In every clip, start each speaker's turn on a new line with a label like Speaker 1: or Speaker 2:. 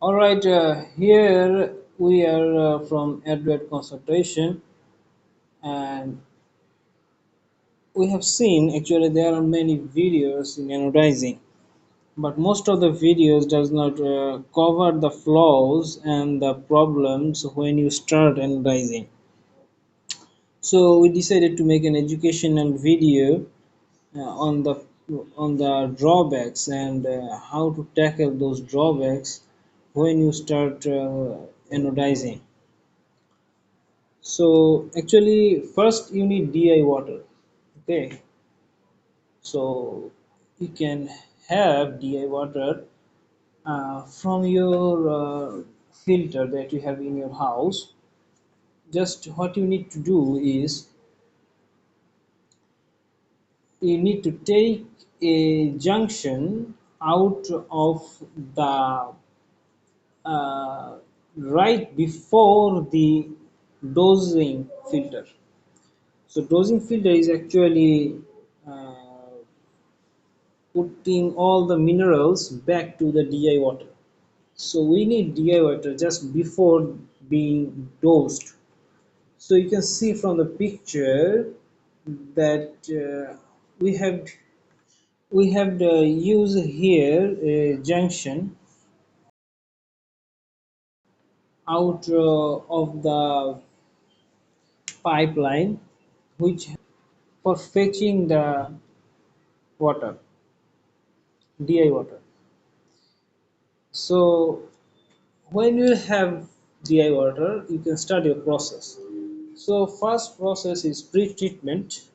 Speaker 1: All right, here we are from Advert Consultation, and we have seen actually there are many videos in anodizing, but most of the videos does not cover the flaws and the problems when you start anodizing. So we decided to make an educational video on the drawbacks and how to tackle those drawbacks when you start anodizing. So actually first you need DI water. Okay, so you can have DI water from your filter that you have in your house. Just what you need to do is you need to take a junction out of the right before the dosing filter. So dosing filter is actually uh, putting all the minerals back to the DI water. So we need DI water just before being dosed. So you can see from the picture that we have the use here a junction out of the pipeline which for fetching the water, DI water. So when you have DI water, you can start your process. So first process is pre-treatment.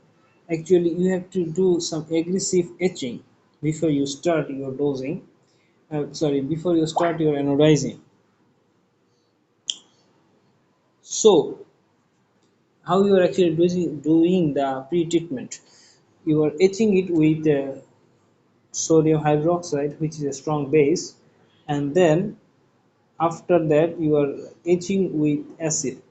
Speaker 1: Actually, you have to do some aggressive etching before you start your dosing. Before you start your anodizing. So how you are actually doing the pre-treatment? You are etching it with sodium hydroxide, which is a strong base, and then after that you are etching with acid.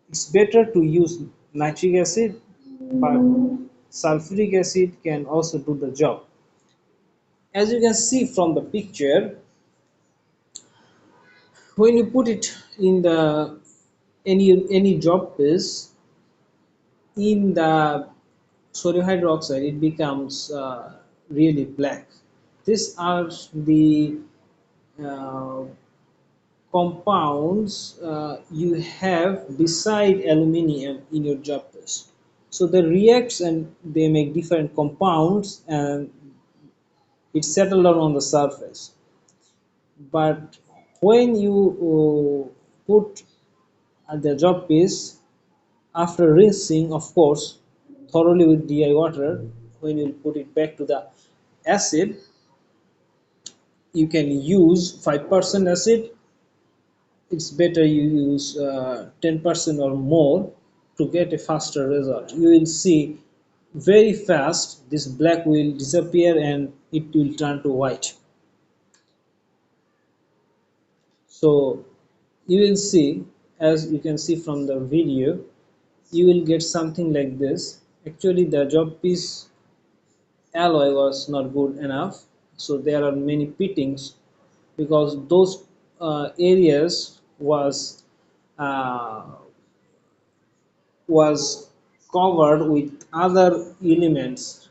Speaker 1: It's better to use nitric acid, but sulfuric acid can also do the job. As you can see from the picture, when you put it in the any job piece in the sodium hydroxide, it becomes really black. These are the uh, compounds you have beside aluminium in your job piece. So they reacts and they make different compounds and it settled down on the surface. But when you put the job piece after rinsing, of course, thoroughly with DI water, when you put it back to the acid, you can use 5% acid. It's better you use 10% or more to get a faster result. You will see very fast this black will disappear and it will turn to white. So you will see, as you can see from the video, you will get something like this. Actually the job piece alloy was not good enough, so there are many pittings because those areas uh, was covered with other elements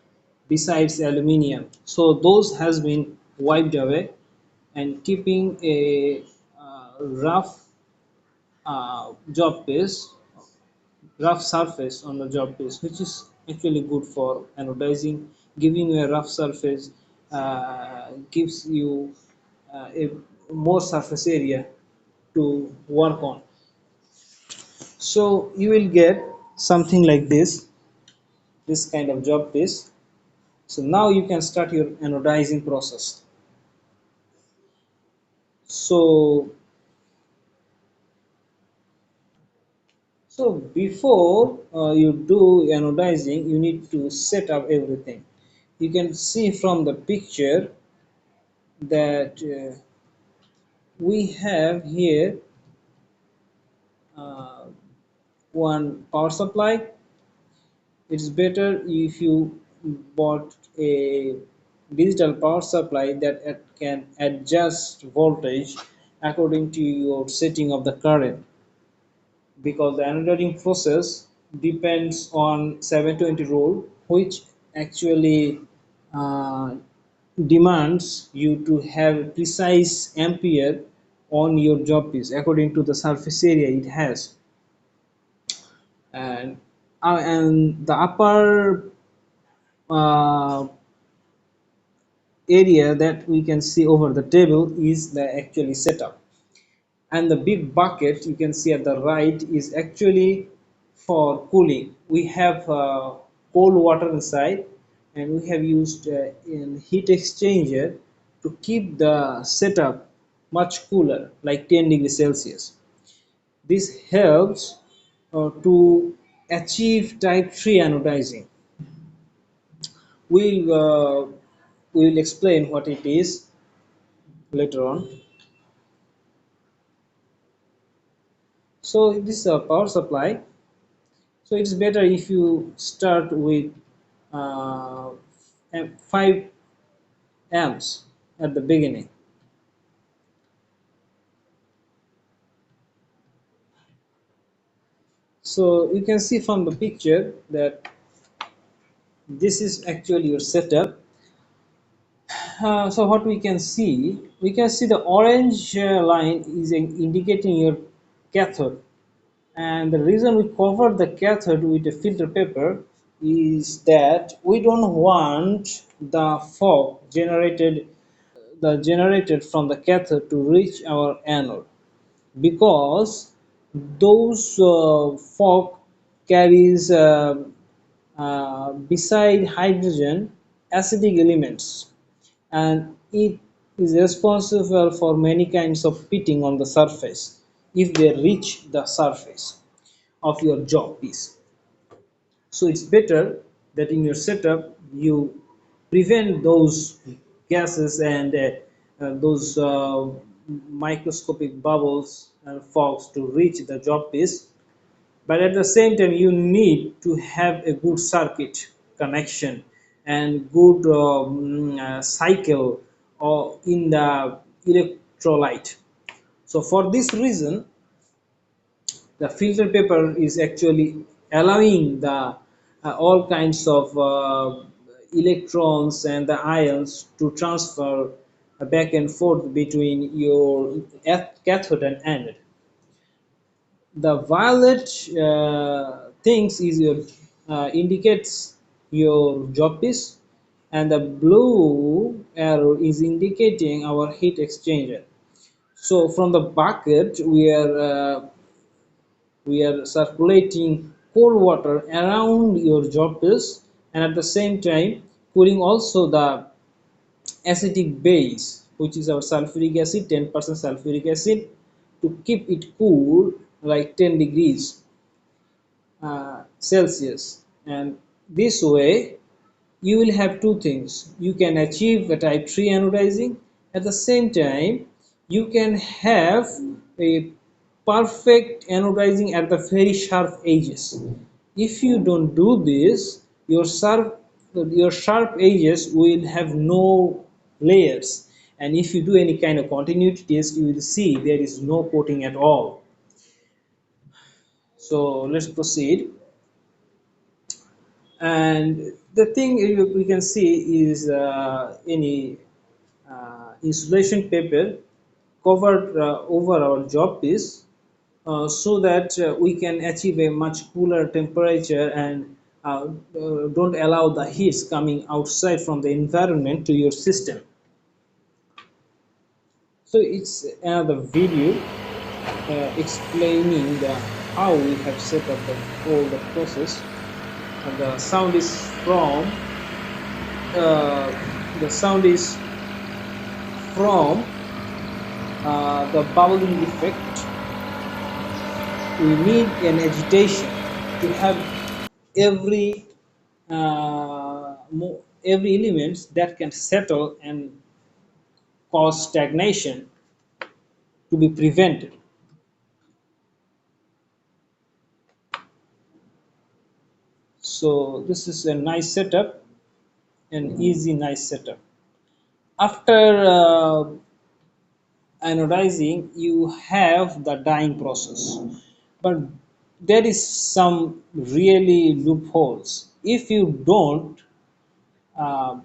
Speaker 1: besides aluminium, so those has been wiped away and keeping a rough job piece, rough surface on the job piece, which is actually good for anodizing. Giving you a rough surface gives you a more surface area to work on. So you will get something like this kind of job piece. So now you can start your anodizing process. So before you do anodizing, you need to set up everything. You can see from the picture that we have here uh, one power supply. It's better if you bought a digital power supply that can adjust voltage according to your setting of the current, because the anodizing process depends on 720 rule, which actually uh, demands you to have precise ampere on your job piece according to the surface area it has. And the upper uh, area that we can see over the table is the actually setup, and the big bucket you can see at the right is actually for cooling. We have cold water inside, and we have used in heat exchanger to keep the setup much cooler, like 10 degrees Celsius. This helps to achieve type 3 anodizing. We'll explain what it is later on. So this is a power supply. So it's better if you start with uh, 5 amps at the beginning. So you can see from the picture that this is actually your setup. So what we can see the orange line is indicating your cathode. And the reason we cover the cathode with a filter paper is that we don't want the fog generated from the cathode to reach our anode, because those fog carries beside hydrogen acidic elements, and it is responsible for many kinds of pitting on the surface if they reach the surface of your job piece. So it's better that in your setup you prevent those gases and those microscopic bubbles and fogs to reach the job piece. But at the same time, you need to have a good circuit connection and good cycle or in the electrolyte. So for this reason, the filter paper is actually allowing the all kinds of electrons and the ions to transfer back and forth between your cathode and anode. The violet things is your indicates your job piece, and the blue arrow is indicating our heat exchanger. So from the bucket we are circulating cold water around your job piece, and at the same time cooling also the acetic base, which is our sulfuric acid, 10% sulfuric acid, to keep it cool like 10 degrees Celsius. And this way you will have two things: you can achieve a type 3 anodizing, at the same time you can have a perfect anodizing at the very sharp edges. If you don't do this, your sharp edges will have no layers, and if you do any kind of continuity test you will see there is no coating at all. So let's proceed. And the thing we can see is any insulation paper covered over our job piece, so that we can achieve a much cooler temperature and don't allow the heats coming outside from the environment to your system. So it's another video explaining how we have set up all the process. And the sound is from the bubbling effect. We need an agitation to have every every element that can settle and cause stagnation to be prevented. So this is a nice setup, an easy nice setup. After anodizing, you have the dyeing process, but there is some really loopholes. Uh,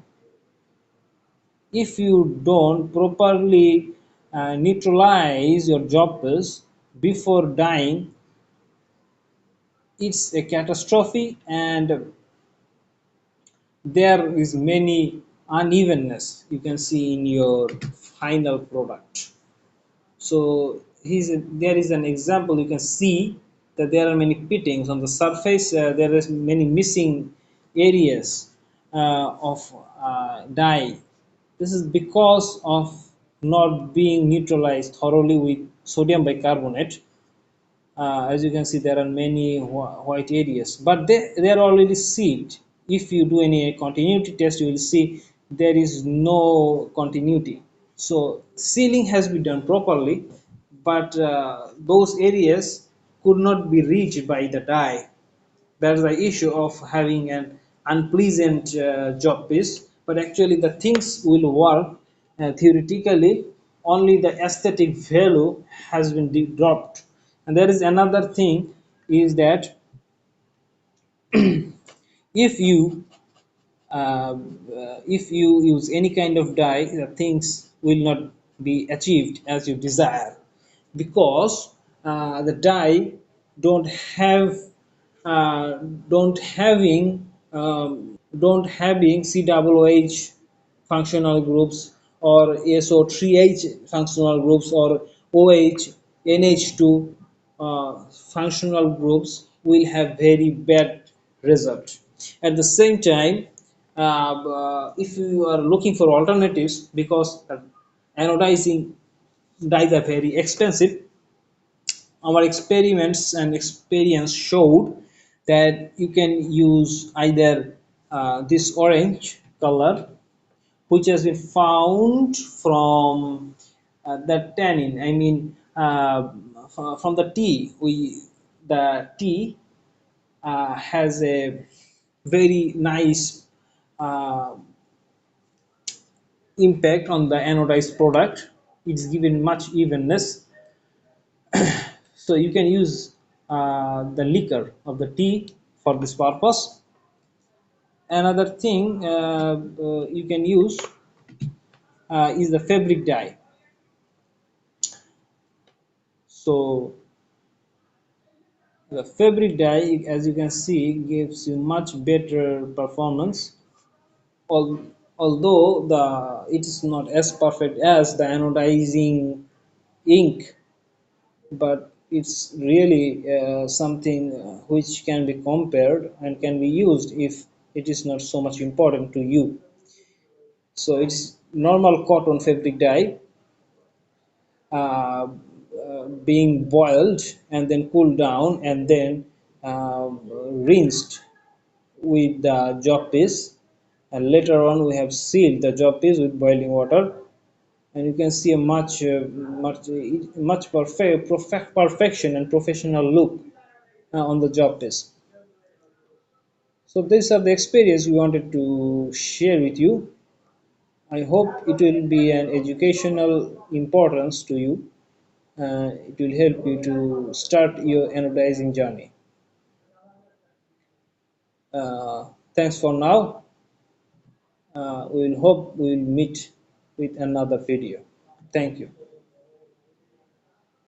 Speaker 1: if you don't properly neutralize your jobbers before dyeing, it's a catastrophe, and there is many unevenness you can see in your final product. So there is an example. You can see that there are many pittings on the surface. There is many missing areas of dye. This is because of not being neutralized thoroughly with sodium bicarbonate. As you can see, there are many white areas, but they are already sealed. If you do any continuity test, you will see there is no continuity. So sealing has been done properly, but those areas could not be reached by the dye. That's the issue of having an unpleasant job piece, but actually the things will work theoretically. Only the aesthetic value has been dropped. And there is another thing, is that if you if you use any kind of dye, the things will not be achieved as you desire, because the dye don't have uh, don't having don't having COOH functional groups, or SO3H functional groups, or OH, NH2 functional groups, will have very bad result. At the same time, if you are looking for alternatives, because anodizing dyes are very expensive, our experiments and experience showed that you can use either this orange color, which has been found from the tannin. I mean, from the tea. The tea has a very nice uh, impact on the anodized product. It's given much evenness, so you can use the liquor of the tea for this purpose. Another thing you can use is the fabric dye. So the fabric dye, as you can see, gives you much better performance, although it is not as perfect as the anodizing ink, but it's really something which can be compared and can be used if it is not so much important to you. So it's normal cotton fabric dye being boiled and then cooled down and then rinsed with the job piece, and later on we have sealed the job piece with boiling water, and you can see a much perfection and professional look on the job piece. So these are the experience we wanted to share with you. I hope it will be an educational importance to you. It will help you to start your anodizing journey. Thanks for now. We will hope we will meet with another video. Thank you.